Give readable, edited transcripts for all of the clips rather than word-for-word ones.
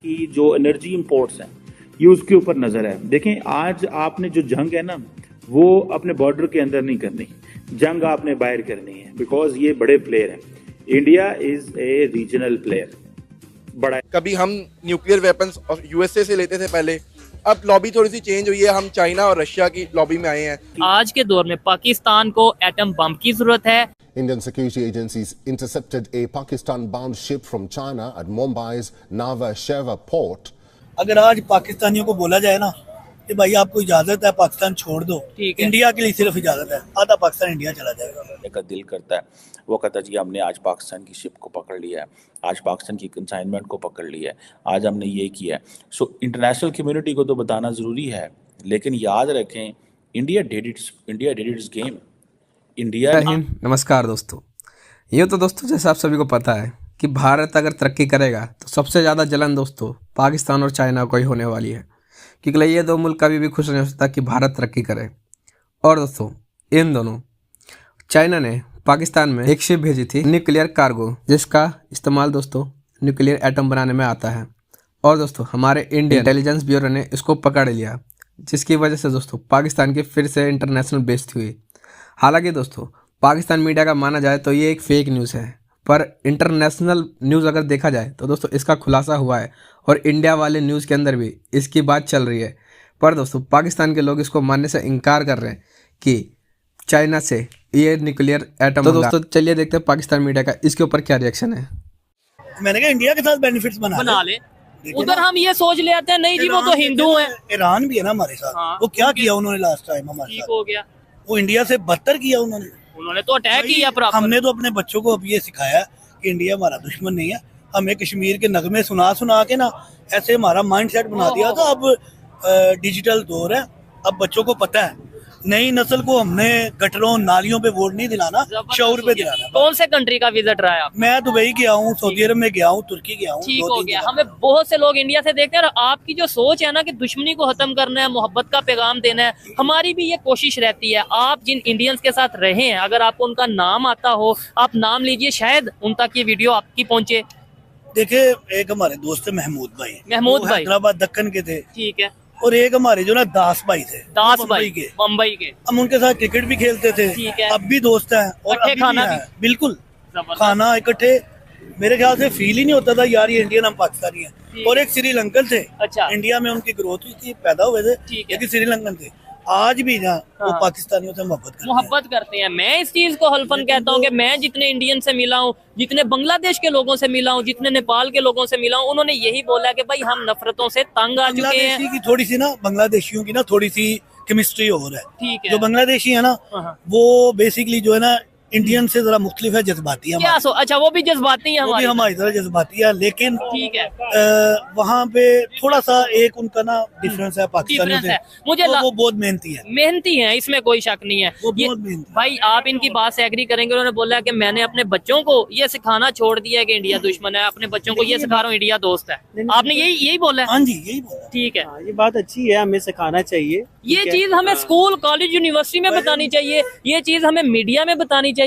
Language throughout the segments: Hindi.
की जो एनर्जी इंपोर्ट्स हैं ये उसके ऊपर नजर है। देखें, आज आपने जो जंग है ना वो अपने बॉर्डर के अंदर नहीं करनी, जंग आपने बाहर करनी है, बिकॉज ये बड़े प्लेयर हैं। India is a regional player, बड़ा। कभी हम न्यूक्लियर वेपन्स यूएसए से लेते थे पहले, अब लॉबी थोड़ी सी चेंज हुई है, हम चाइना और रशिया की लॉबी में आए हैं। आज के दौर में पाकिस्तान को एटम बम की जरूरत है। Indian security agencies intercepted a Pakistan-bound ship from China at Mumbai's Nhava Sheva port. अगर आज पाकिस्तानियों को बोला जाए ना कि भाई आपको इजाजत है पाकिस्तान छोड़ दो, इंडिया के लिए सिर्फ इजाजत है, आधा पाकिस्तान इंडिया चला जाएगा। का दिल करता है वो कहता है जी हमने आज पाकिस्तान की शिप को पकड़ लिया है, आज पाकिस्तान की कंसाइनमेंट को पकड़ लिया है, आज हमने ये किया है। सो इंटरनेशनल कम्युनिटी को तो बताना ज़रूरी है, लेकिन याद रखें India did it's game. India. नमस्कार दोस्तों। ये तो दोस्तों जैसे आप सभी को पता है कि भारत अगर तरक्की करेगा तो सबसे ज़्यादा जलन दोस्तों पाकिस्तान और चाइना को ही होने वाली है, क्योंकि ये दो मुल्क कभी भी खुश नहीं हो सकता कि भारत तरक्की करे। और दोस्तों इन दोनों चाइना ने पाकिस्तान में एक शिप भेजी थी न्यूक्लियर कार्गो, जिसका इस्तेमाल दोस्तों न्यूक्लियर एटम बनाने में आता है। और दोस्तों हमारे इंडियन इंटेलिजेंस ब्यूरो ने इसको पकड़ लिया, जिसकी वजह से दोस्तों पाकिस्तान की फिर से इंटरनेशनल बेइज्जती हुई। हालांकि दोस्तों पाकिस्तान मीडिया का माना जाए तो ये एक फेक न्यूज़ है, पर इंटरनेशनल न्यूज़ अगर देखा जाए तो दोस्तों इसका खुलासा हुआ है और इंडिया वाले न्यूज़ के अंदर भी इसकी बात चल रही है। पर दोस्तों पाकिस्तान के लोग इसको मानने से इनकार कर रहे हैं कि चाइना से ये न्यूक्लियर एटम। तो दोस्तों चलिए देखते हैं पाकिस्तान मीडिया का इसके ऊपर क्या रिएक्शन है। मैंने कहा इंडिया के साथ बेनिफिट्स बना ले। उधर हम ये सोच ले आते हैं नहीं जी वो तो हिंदू है। ईरान भी है ना हमारे साथ। हाँ, वो क्या किया उन्होंने लास्ट टाइम हमारे साथ? हो गया, वो इंडिया से बदतर किया उन्होंने तो अटैक किया। हमने तो अपने बच्चों को अब ये सिखाया कि इंडिया हमारा दुश्मन नहीं है। हमें कश्मीर के नगमे सुना सुना के ना ऐसे हमारा माइंड सेट बना दिया था। अब डिजिटल दौर है, अब बच्चों को पता है नई नस्ल को हमने गटरों नालियों पे वोट नहीं दिलाना, शौर पे दिलाना। कौन से कंट्री का विजिट रहा है आप? मैं दुबई गया हूँ, सऊदी अरब में गया हूँ, तुर्की गया हूँ। ठीक हो गया। हमें बहुत से लोग इंडिया से देखते हैं और आपकी जो सोच है ना कि दुश्मनी को खत्म करना है, मोहब्बत का पैगाम देना है, हमारी भी ये कोशिश रहती है। आप जिन इंडियंस के साथ रहे हैं, अगर आपको उनका नाम आता हो आप नाम लीजिए, शायद उन तक ये वीडियो आपकी पहुंचे। देखिए एक हमारे दोस्त है महमूद भाई हैदराबाद दक्कन के थे, ठीक है, और एक हमारे जो ना दास भाई थे, दास भाई के मुंबई के। हम उनके साथ क्रिकेट भी खेलते थे, ठीक है, अब भी दोस्त हैं और अभी खाना भी बिल्कुल खाना इकट्ठे। मेरे ख्याल से फील ही नहीं होता था यार ये इंडियन हम पाकिस्तानी हैं। और एक श्रीलंकन थे, अच्छा, इंडिया में उनकी ग्रोथ हुई थी, पैदा हुए थे, लेकिन श्रीलंकन थे। आज भी ना वो पाकिस्तानियों से मोहब्बत करते हैं। मैं इस चीज को हल्फन कहता हूँ कि मैं जितने इंडियन से मिला हूँ, जितने बांग्लादेश के लोगों से मिला हूँ, जितने नेपाल के लोगों से मिला हूँ, उन्होंने यही बोला कि भाई हम नफरतों से तंग आ चुके हैं। की थोड़ी सी ना बांग्लादेशियों की ना थोड़ी सी केमिस्ट्री और है, ठीक है। जो बांग्लादेशी है ना वो बेसिकली जो है ना इंडियन से जरा मुख्तलिफ है, जज्बाती है। क्या अच्छा वो भी जज्बाती है, हमारी तरह जज्बाती है, लेकिन ठीक है वहाँ पे थोड़ा सा एक उनका ना डिफरेंस है पाकिस्तानियों से। मुझे वो बहुत मेहनती है, इसमें कोई शक नहीं है। वो बहुत मेहनती भाई, आप इनकी बात से एग्री करेंगे। उन्होंने बोला कि मैंने अपने बच्चों को ये सिखाना छोड़ दिया है कि इंडिया दुश्मन है, अपने बच्चों को ये सिखा रहा हूँ इंडिया दोस्त है। आपने यही बोला? हाँ जी यही बोला। ठीक है, ये बात अच्छी है, हमें सिखाना चाहिए। ये चीज हमें स्कूल कॉलेज यूनिवर्सिटी में बतानी चाहिए, ये चीज हमें मीडिया में बतानी चाहिए।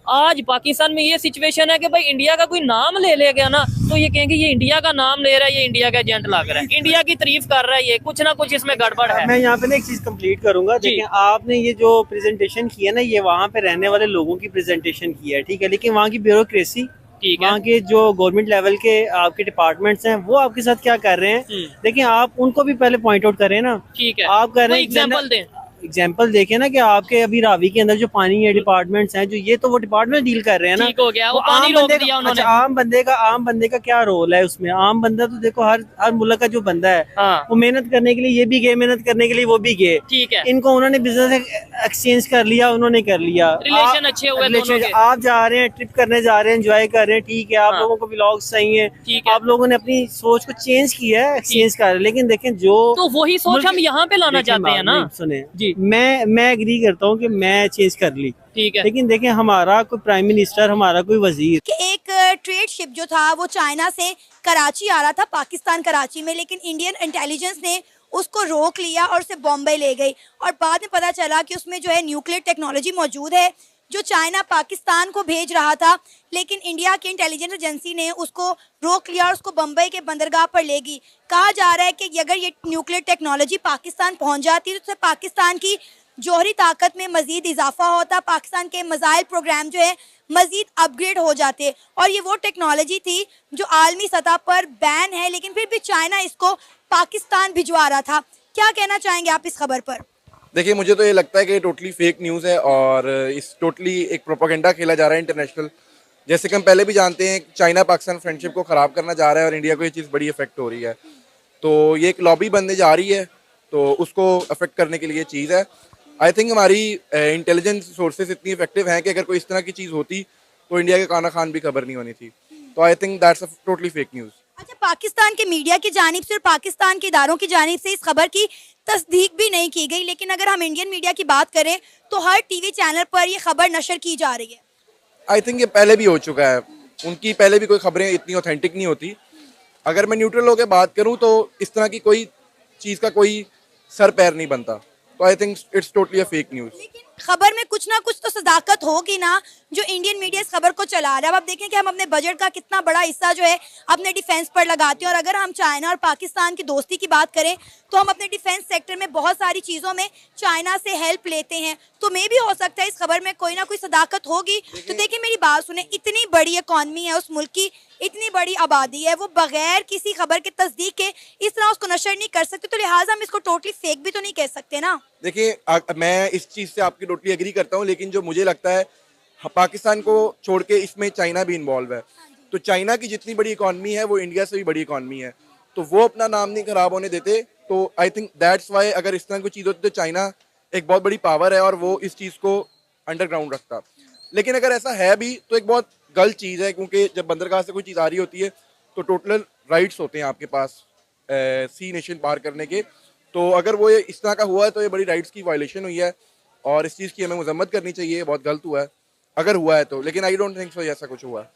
आज पाकिस्तान में ये सिचुएशन है कि भाई इंडिया का कोई नाम ले गया ना तो ये कहेंगे ये इंडिया का नाम ले रहा है, ये इंडिया का एजेंट लग रहा है, इंडिया की तारीफ कर रहा है, ये कुछ ना कुछ इसमें गड़बड़ है। मैं यहाँ पे ना एक चीज कंप्लीट करूंगा। देखिए आपने ये जो प्रेजेंटेशन किया ना, ये वहाँ पे रहने वाले लोगों की प्रेजेंटेशन की है, ठीक है, लेकिन वहाँ की ब्यूरोक्रेसी, वहाँ के जो गवर्नमेंट लेवल के आपके डिपार्टमेंट्स हैं वो आपके साथ क्या कर रहे हैं, देखिए आप उनको भी पहले पॉइंट आउट करें ना। ठीक है, आप कर रहे हैं एग्जाम्पल देखे ना कि आपके अभी रावी के अंदर जो पानी है डिपार्टमेंट्स हैं, जो ये तो वो डिपार्टमेंट डील कर रहे हैं ना। ठीक हो गया, वो पानी रोक दिया उन्होंने। अच्छा, आम बंदे का क्या रोल है उसमें? आम बंदा तो देखो हर मुल्क का जो बंदा है वो मेहनत करने के लिए ये भी गए, मेहनत करने के लिए वो भी गए, ठीक है। इनको उन्होंने बिजनेस एक्सचेंज कर लिया, उन्होंने कर लिया, रिलेशन अच्छे हुए दोनों के। आप जा रहे हैं ट्रिप करने जा रहे हैं, एंजॉय कर रहे हैं, ठीक है, आप लोगों को व्लॉग्स चाहिए, आप लोगों ने अपनी सोच को चेंज किया है, एक्सचेंज कर रहे हैं, लेकिन देखें जो तो वही सोच हम यहाँ पे लाना चाहते हैं ना। सुने जी, मैं एग्री करता हूँ कि मैं चेंज कर ली, ठीक है, लेकिन देखें हमारा कोई प्राइम मिनिस्टर, हमारा कोई वजीर कि एक ट्रेड शिप जो था वो चाइना से कराची आ रहा था, पाकिस्तान कराची में, लेकिन इंडियन इंटेलिजेंस ने उसको रोक लिया और उसे बॉम्बे ले गई। और बाद में पता चला कि उसमें जो है न्यूक्लियर टेक्नोलॉजी मौजूद है, जो चाइना पाकिस्तान को भेज रहा था, लेकिन इंडिया की इंटेलिजेंस एजेंसी ने उसको रोक लिया और उसको बम्बई के बंदरगाह पर ले गई। कहा जा रहा है कि अगर ये न्यूक्लियर टेक्नोलॉजी पाकिस्तान पहुंच जाती है तो उससे पाकिस्तान की जौहरी ताकत में मजीद इजाफा होता, पाकिस्तान के मिसाइल प्रोग्राम जो है मजीद अपग्रेड हो जाते। और ये वो टेक्नोलॉजी थी जो आलमी सतह पर बैन है, लेकिन फिर भी चाइना इसको पाकिस्तान भिजवा रहा था। क्या कहना चाहेंगे आप इस खबर पर? देखिए, मुझे तो ये लगता है कि टोटली फेक न्यूज़ है और इस टोटली एक प्रोपेगेंडा खेला जा रहा है इंटरनेशनल। जैसे कि हम पहले भी जानते हैं, चाइना पाकिस्तान फ्रेंडशिप को ख़राब करना जा रहा है और इंडिया को ये चीज़ बड़ी इफेक्ट हो रही है। तो ये एक लॉबी बनने जा रही है, तो उसको अफेक्ट करने के लिए चीज़ है। आई थिंक हमारी इंटेलिजेंस सोर्सेज इतनी इफेक्टिव हैं कि अगर कोई इस तरह की चीज़ होती तो इंडिया के काना खान भी खबर नहीं होनी थी। तो I think that's a totally fake news. अच्छा, पाकिस्तान के मीडिया की जानिब से और पाकिस्तान के इदारों की जानिब से इस खबर की तस्दीक भी नहीं की गई, लेकिन अगर हम इंडियन मीडिया की बात करें तो हर टीवी चैनल पर ये खबर नशर की जा रही है। आई थिंक ये पहले भी हो चुका है, उनकी पहले भी कोई खबरें इतनी ऑथेंटिक नहीं होती। अगर मैं न्यूट्रल होकर बात करूं तो इस तरह की कोई चीज़ का कोई सर पैर नहीं बनता। तो I think it's totally a fake news. खबर में कुछ ना कुछ तो सदाकत होगी ना, जो इंडियन मीडिया इस खबर को चला रहा है। अब आप देखें कि हम अपने बजट का कितना बड़ा हिस्सा जो है अपने डिफेंस पर लगाते हैं, और अगर हम चाइना और पाकिस्तान की दोस्ती की बात करें तो हम अपने डिफेंस सेक्टर में बहुत सारी चीज़ों में चाइना से हेल्प लेते हैं। तो मे भी हो सकता है इस खबर में कोई ना कोई सदाकत होगी। तो देखिए, मेरी बात सुने, इतनी बड़ी इकॉनमी है उस मुल्क की, इतनी बड़ी आबादी है, वो बगैर किसी खबर के तस्दीक के इस तरह उसको नशर नहीं कर सकते, तो लिहाजा हम इसको टोटली फेक भी तो नहीं कह सकते ना। देखिए, मैं इस चीज़ से आपकी टोटली एग्री करता हूँ, लेकिन जो मुझे लगता है पाकिस्तान को छोड़ के इसमें चाइना भी इन्वॉल्व है। तो चाइना की जितनी बड़ी इकॉनमी है वो इंडिया से भी बड़ी इकॉनमी है, तो वो अपना नाम नहीं खराब होने देते। तो आई थिंक दैट्स वाई अगर इस तरह की चीज़ होती तो चाइना एक बहुत बड़ी पावर है और वो इस चीज़ को अंडरग्राउंड रखता। लेकिन अगर ऐसा है भी तो एक बहुत गलत चीज़ है, क्योंकि जब बंदरगाह से कोई चीज़ आ रही होती है तो टोटल राइट्स होते हैं आपके पास सी नेशन पार करने के। तो अगर वो ये इस तरह का हुआ है तो ये बड़ी राइट्स की वायलेशन हुई है और इस चीज़ की हमें मजम्मत करनी चाहिए। बहुत गलत हुआ है अगर हुआ है तो, लेकिन आई डोंट थिंक सो ऐसा कुछ हुआ है।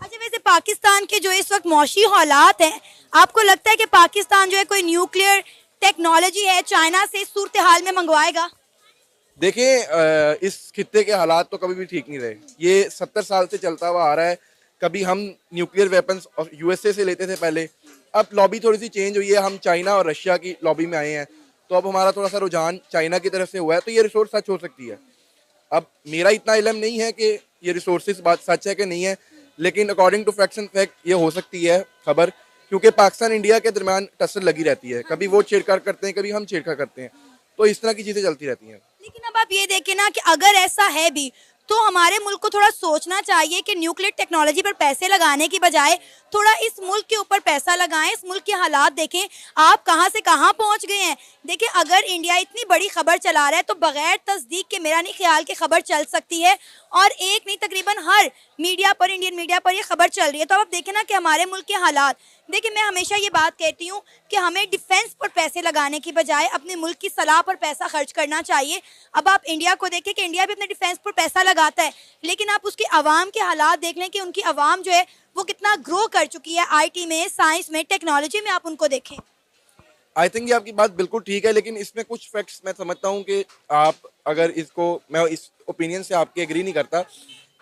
अच्छा, वैसे पाकिस्तान के जो इस वक्त मौशी हालात हैं, आपको लगता है कि पाकिस्तान जो है कोई न्यूक्लियर टेक्नोलॉजी है चाइना से सूरत हाल में मंगवाएगा? देखिए, इस खित्ते के हालात तो कभी भी ठीक नहीं रहे। ये 70 साल से चलता हुआ आ रहा है। कभी हम न्यूक्लियर वेपन्स यूएसए से लेते थे पहले, अब लॉबी थोड़ी सी चेंज हुई है, हम चाइना और रशिया की लॉबी में आए हैं, तो अब हमारा थोड़ा सा रुझान चाइना की तरफ से हुआ है। तो ये रिसोर्स सच हो सकती है। अब मेरा इतना इल्म नहीं है कि ये रिसोर्सेज बात सच है कि नहीं है, लेकिन according to facts and fact ये हो सकती है खबर, क्योंकि पाकिस्तान इंडिया के दरमियान टसल लगी रहती है। कभी वो छेड़छाड़ करते हैं, कभी हम छेड़छाड़ करते हैं, तो इस तरह की चीज़ें चलती रहती हैं। लेकिन अब आप ये देखें ना कि अगर ऐसा है भी तो हमारे मुल्क को थोड़ा सोचना चाहिए कि न्यूक्लियर टेक्नोलॉजी पर पैसे लगाने की बजाय थोड़ा इस मुल्क के ऊपर पैसा लगाएं। इस मुल्क के हालात देखें, आप कहां से कहां पहुंच गए हैं। देखिए, अगर इंडिया इतनी बड़ी खबर चला रहा है तो बगैर तस्दीक के मेरा नहीं ख्याल कि खबर चल सकती है, और एक नहीं तकरीबन हर मीडिया पर, इंडियन मीडिया पर ये खबर चल रही है। तो अब देखें ना कि हमारे मुल्क के हालात देखिए, मैं हमेशा ये बात कहती हूँ कि हमें डिफेंस पर पैसे लगाने की बजाय अपने मुल्क की सलाह पर पैसा खर्च करना चाहिए। अब आप इंडिया को देखें कि इंडिया भी अपने डिफेंस पर पैसा लगाता है, लेकिन आप उसकी आवाम के हालात देख लें कि उनकी आवाम जो है वो कितना ग्रो कर चुकी है आईटी में, साइंस में, टेक्नोलॉजी में। आप उनको देखें। आई थिंक ये आपकी बात बिल्कुल ठीक है, लेकिन इसमें कुछ फैक्ट्स मैं समझता हूँ कि आप अगर इसको, मैं इस ओपिनियन से आपके एग्री नहीं करता।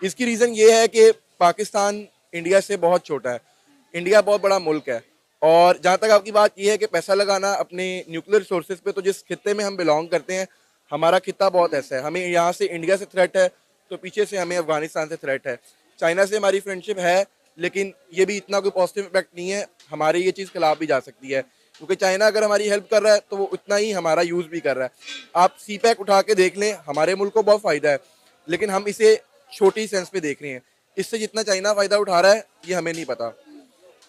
इसकी रीज़न ये है कि पाकिस्तान इंडिया से बहुत छोटा है, इंडिया बहुत बड़ा मुल्क है। और जहाँ तक आपकी बात ये है कि पैसा लगाना अपने न्यूक्लियर रिसोर्सेज पे, तो जिस खित्ते में हम बिलोंग करते हैं, हमारा खित्ता बहुत ऐसा है। हमें यहाँ से इंडिया से थ्रेट है तो पीछे से हमें अफगानिस्तान से थ्रेट है। चाइना से हमारी फ्रेंडशिप है, लेकिन ये भी इतना कोई पॉजिटिव इम्पैक्ट नहीं है। हमारी ये चीज़ खिलाफ भी जा सकती है, क्योंकि चाइना अगर हमारी हेल्प कर रहा है तो वो उतना ही हमारा यूज़ भी कर रहा है। आप सी पैक उठा के देख लें, हमारे मुल्क को बहुत फ़ायदा है, लेकिन हम इसे छोटी सेंस पे देख रहे हैं। इससे जितना चाइना फ़ायदा उठा रहा है ये हमें नहीं पता।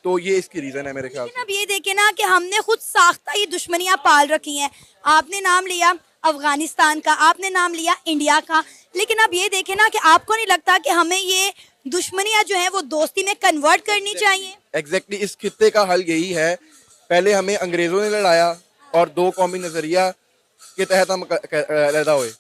तो ये इसकी रीज़न है मेरे ख्याल से। अब ये देखें ना कि हमने खुद साख्ता ये दुश्मनियां पाल रखी हैं। आपने नाम लिया अफगानिस्तान का, आपने नाम लिया इंडिया का, लेकिन अब ये देखें ना कि आपको नहीं लगता कि हमें ये दुश्मनियां जो है वो दोस्ती में कन्वर्ट करनी चाहिए? एग्जैक्टली इस खित्ते का हल यही है। पहले हमें अंग्रेज़ों ने लड़ाया और दो कौमी नज़रिया के तहत हम पैदा हुए।